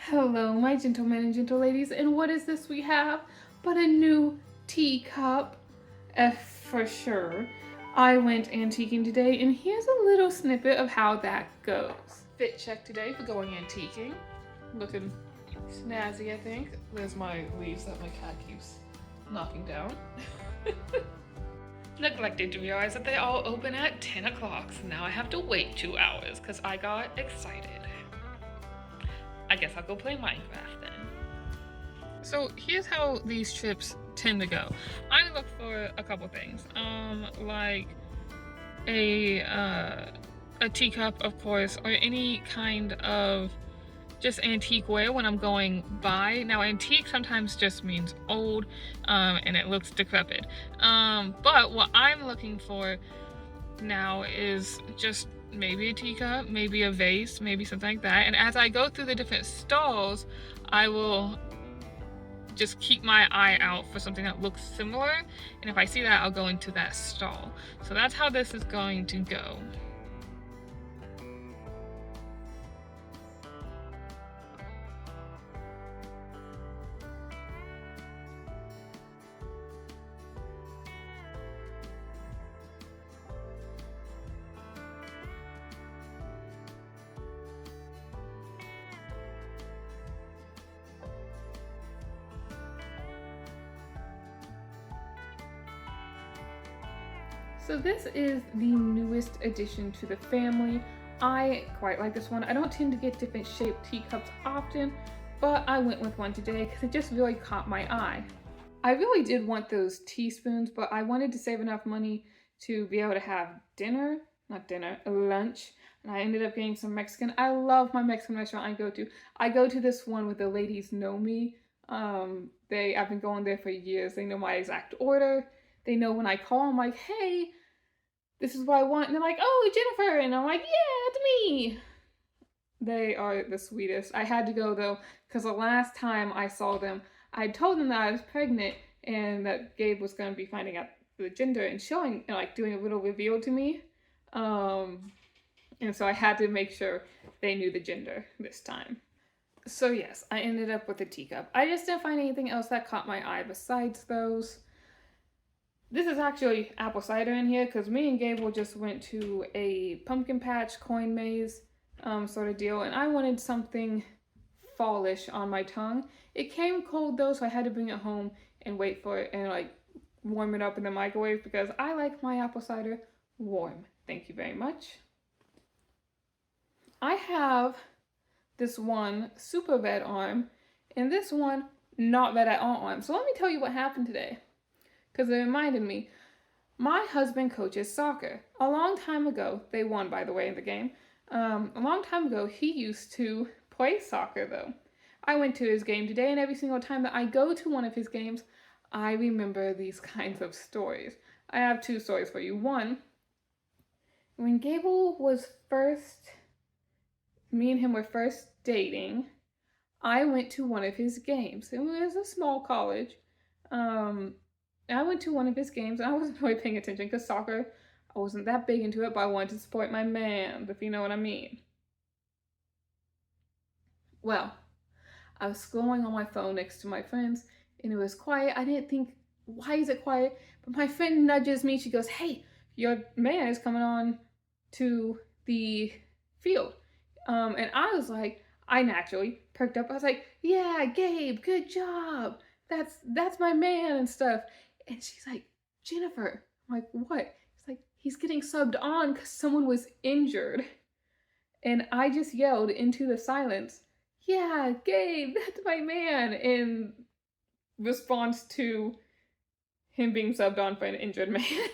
Hello, my gentlemen and gentle ladies, and what is this we have but a new teacup? For sure. I went antiquing today, and here's a little snippet of how that goes. Fit check today for going antiquing. Looking snazzy, I think. There's my leaves that my cat keeps knocking down. Neglected to realize that they all open at 10 o'clock, so now I have to wait 2 hours because I got excited. I guess I'll go play Minecraft then. So here's how these trips tend to go. I look for a couple things, like a teacup, of course, or any kind of just antique ware when I'm going by. Now, antique sometimes just means old, and it looks decrepit. But what I'm looking for now is just maybe a teacup, maybe a vase, maybe something like that. And as I go through the different stalls, I will just keep my eye out for something that looks similar. And if I see that, I'll go into that stall. So that's how this is going to go. So this is the newest addition to the family. I quite like this one. I don't tend to get different shaped teacups often, but I went with one today because it just really caught my eye. I really did want those teaspoons, but I wanted to save enough money to be able to have lunch. And I ended up getting some Mexican. I love my Mexican restaurant I go to. I go to this one where the ladies know me. I've been going there for years. They know my exact order. They know when I call, I'm like, hey, this is what I want. And they're like, oh, Jennifer. And I'm like, yeah, it's me. They are the sweetest. I had to go though, because the last time I saw them, I told them that I was pregnant and that Gabe was going to be finding out the gender and showing, like doing a little reveal to me. And so I had to make sure they knew the gender this time. So yes, I ended up with a teacup. I just didn't find anything else that caught my eye besides those. This is actually apple cider in here because me and Gable just went to a pumpkin patch coin maze sort of deal, and I wanted something fallish on my tongue. It came cold though, so I had to bring it home and wait for it and like warm it up in the microwave because I like my apple cider warm. Thank you very much. I have this one super red arm and this one not red at all arm. So let me tell you what happened today, because it reminded me. My husband coaches soccer. A long time ago, they won, by the way, in the game. A long time ago, he used to play soccer, though. I went to his game today, and every single time that I go to one of his games, I remember these kinds of stories. I have two stories for you. One, when Gable was me and him were first dating, I went to one of his games. It was a small college. I went to one of his games and I wasn't really paying attention because soccer, I wasn't that big into it, but I wanted to support my man, if you know what I mean. Well, I was scrolling on my phone next to my friends and it was quiet. I didn't think, why is it quiet? But my friend nudges me. She goes, hey, your man is coming on to the field. And I was like, I naturally perked up. I was like, yeah, Gabe, good job. That's my man and stuff. And she's like, Jennifer. I'm like, what? It's like, he's getting subbed on because someone was injured. And I just yelled into the silence, yeah, Gabe, that's my man, in response to him being subbed on for an injured man.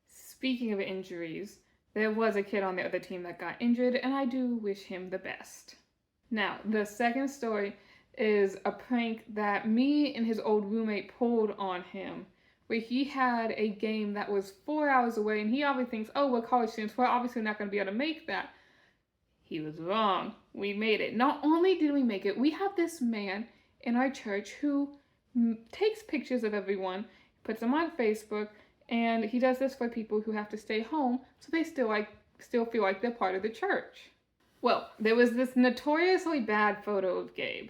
Speaking of injuries, there was a kid on the other team that got injured, and I do wish him the best. Now, the second story is a prank that me and his old roommate pulled on him, where he had a game that was 4 hours away, and he obviously thinks, oh, we're college students, we're obviously not going to be able to make that. He was wrong. We made it. Not only did we make it, we have this man in our church who takes pictures of everyone, puts them on Facebook, and he does this for people who have to stay home, so they still feel like they're part of the church. Well, there was this notoriously bad photo of Gabe.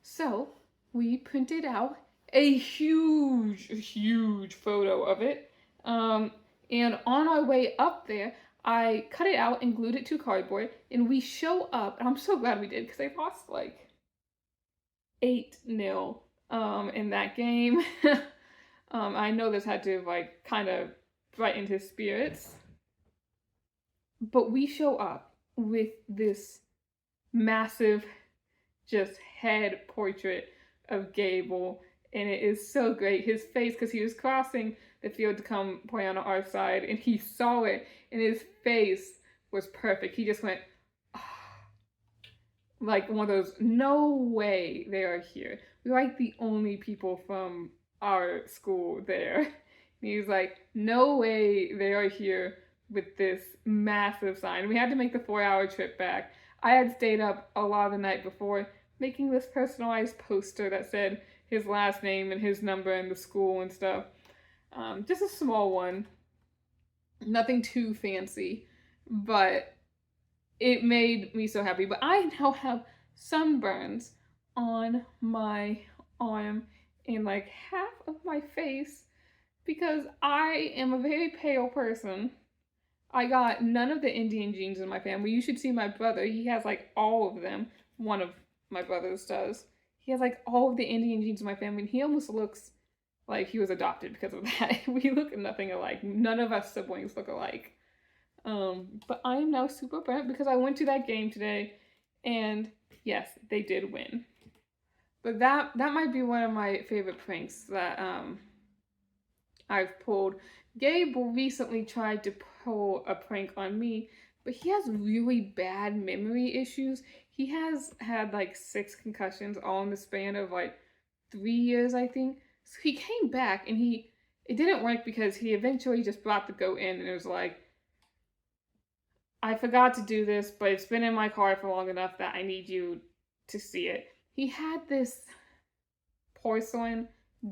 So we printed out a huge photo of it. And on our way up there, I cut it out and glued it to cardboard. And we show up, and I'm so glad we did because they lost like 8-0 in that game. I know this had to like kind of brighten his spirits. But we show up with this massive just head portrait of Gable, and it is so great. His face, because he was crossing the field to come play on our side, and he saw it, and his face was perfect. He just went, oh, like one of those, no way they are here. We're like the only people from our school there. And he was like, no way they are here with this massive sign. We had to make the 4-hour trip back. I had stayed up a lot of the night before making this personalized poster that said his last name and his number and the school and stuff. Just a small one. Nothing too fancy, but it made me so happy. But I now have sunburns on my arm and like half of my face because I am a very pale person. I got none of the Indian genes in my family. You should see my brother. He has like all of them. One of my brothers does. He has like all of the Indian genes in my family, and he almost looks like he was adopted because of that. We look nothing alike. None of us siblings look alike. But I am now super burnt because I went to that game today, and yes, they did win. But that might be one of my favorite pranks that I've pulled. Gabe recently tried to pull a prank on me, but he has really bad memory issues. He has had like 6 concussions all in the span of like 3 years, I think. So he came back and it didn't work because he eventually just brought the goat in and it was like, I forgot to do this, but it's been in my car for long enough that I need you to see it. He had this porcelain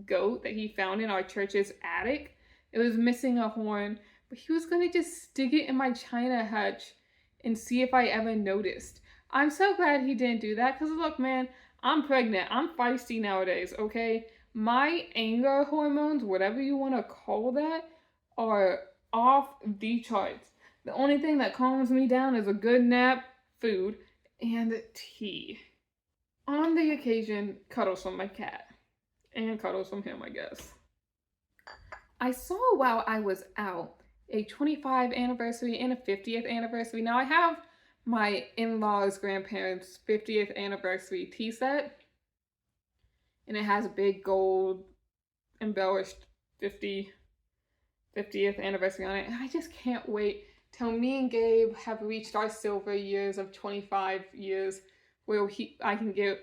goat that he found in our church's attic. It was missing a horn, but he was gonna just stick it in my china hutch and see if I ever noticed. I'm so glad he didn't do that because look, man, I'm pregnant. I'm feisty nowadays, okay? My anger hormones, whatever you want to call that, are off the charts. The only thing that calms me down is a good nap, food, and tea. On the occasion, cuddles from my cat. And cuddles from him, I guess. I saw while I was out a 25th anniversary and a 50th anniversary. Now I have my in-laws' grandparents' 50th anniversary tea set. And it has a big gold embellished 50th anniversary on it. And I just can't wait till me and Gabe have reached our silver years of 25 years where I can get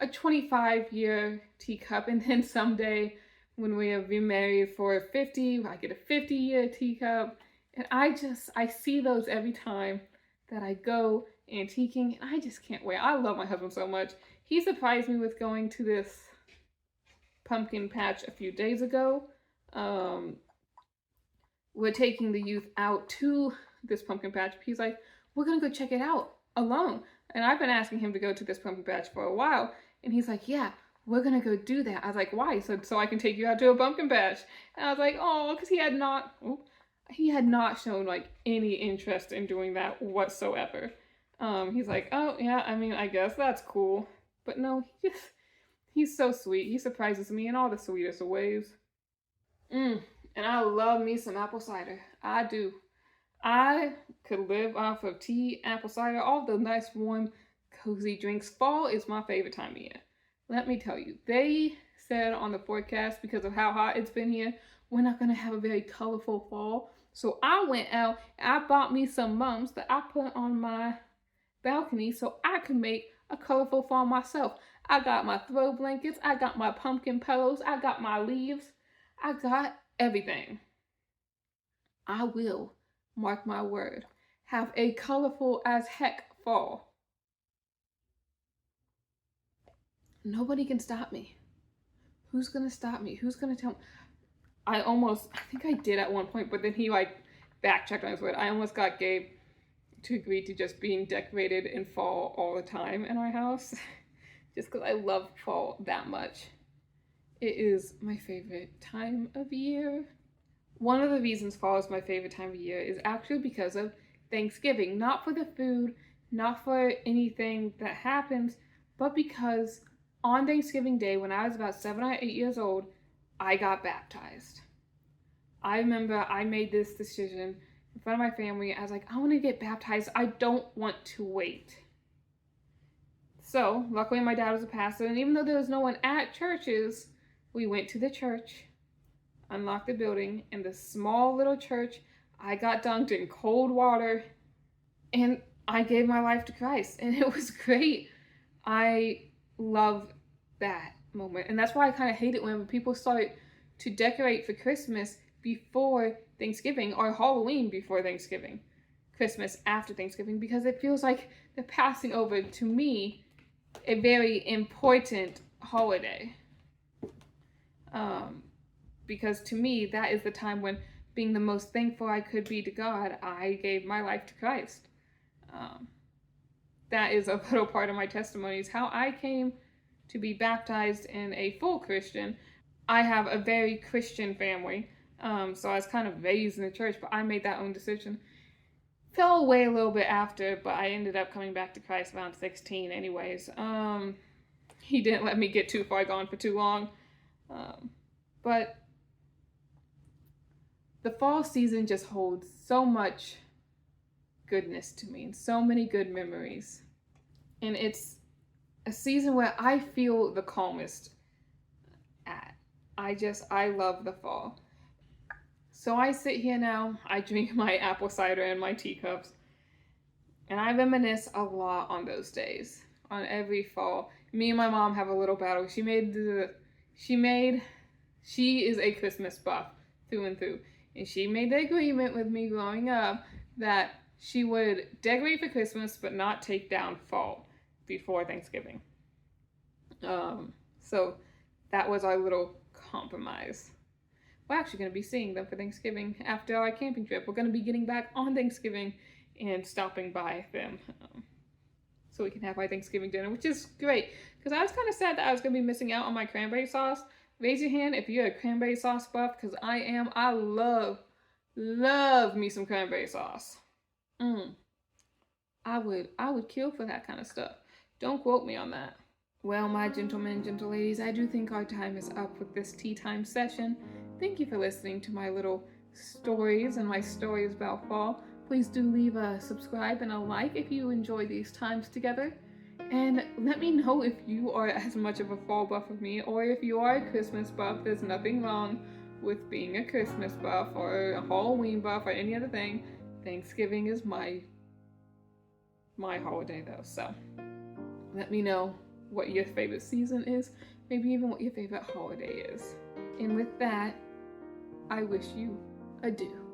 a 25-year teacup, and then someday when we have been married for 50, I get a 50-year teacup. And I see those every time that I go antiquing, and I just can't wait. I love my husband so much. He surprised me with going to this pumpkin patch a few days ago. We're taking the youth out to this pumpkin patch. He's like, we're gonna go check it out alone. And I've been asking him to go to this pumpkin patch for a while. And he's like, yeah, we're gonna go do that. I was like, why? So I can take you out to a pumpkin patch. And I was like, oh, because he had not shown like any interest in doing that whatsoever. He's like, oh yeah, I mean, I guess that's cool. But no, he's so sweet. He surprises me in all the sweetest of ways. And I love me some apple cider. I do. I could live off of tea, apple cider, all the nice, warm, cozy drinks. Fall is my favorite time of year. Let me tell you, they said on the forecast, because of how hot it's been here, we're not going to have a very colorful fall. So I went out and I bought me some mums that I put on my balcony so I could make a colorful fall myself. I got my throw blankets, I got my pumpkin pillows, I got my leaves, I got everything. I will, mark my word, have a colorful as heck fall. Nobody can stop me. Who's gonna stop me? Who's gonna tell me? I think I did at one point, but then he like backchecked on his word. I almost got Gabe to agree to just being decorated in fall all the time in our house, just because I love fall that much. It is my favorite time of year. One of the reasons fall is my favorite time of year is actually because of Thanksgiving. Not for the food, not for anything that happens, but because on Thanksgiving Day, when I was about 7 or 8 years old, I got baptized. I remember I made this decision in front of my family. I was like, I want to get baptized. I don't want to wait. So, luckily, my dad was a pastor, and even though there was no one at churches, we went to the church, unlocked the building. In the small little church, I got dunked in cold water, and I gave my life to Christ, and it was great. I love that moment, and that's why I kind of hate it when people start to decorate for Christmas before Thanksgiving or Halloween before Thanksgiving, Christmas after Thanksgiving, because it feels like they're passing over, to me, a very important holiday. Because to me, that is the time when, being the most thankful I could be to God, I gave my life to Christ. That is a little part of my testimony, is how I came to be baptized in a full Christian. I have a very Christian family, so I was kind of raised in the church, but I made that own decision. Fell away a little bit after, but I ended up coming back to Christ around 16 anyways. He didn't let me get too far gone for too long. But the fall season just holds so much goodness to me and so many good memories. And it's a season where I feel the calmest at. I love the fall. So I sit here now, I drink my apple cider in my teacups, and I reminisce a lot on those days, on every fall. Me and my mom have a little battle. She is a Christmas buff through and through. And she made the agreement with me growing up that she would decorate for Christmas but not take down fall before Thanksgiving. So that was our little compromise. We're actually going to be seeing them for Thanksgiving after our camping trip. We're going to be getting back on Thanksgiving and stopping by them so we can have our Thanksgiving dinner, which is great. Because I was kind of sad that I was going to be missing out on my cranberry sauce. Raise your hand if you're a cranberry sauce buff, because I am. I love me some cranberry sauce. I would kill for that kind of stuff. Don't quote me on that. Well, my gentlemen, gentle ladies, I do think our time is up with this tea time session. Thank you for listening to my little stories and my stories about fall. Please do leave a subscribe and a like if you enjoy these times together. And let me know if you are as much of a fall buff as me, or if you are a Christmas buff. There's nothing wrong with being a Christmas buff or a Halloween buff or any other thing. Thanksgiving is my holiday though, so let me know what your favorite season is, maybe even what your favorite holiday is. And with that, I wish you adieu.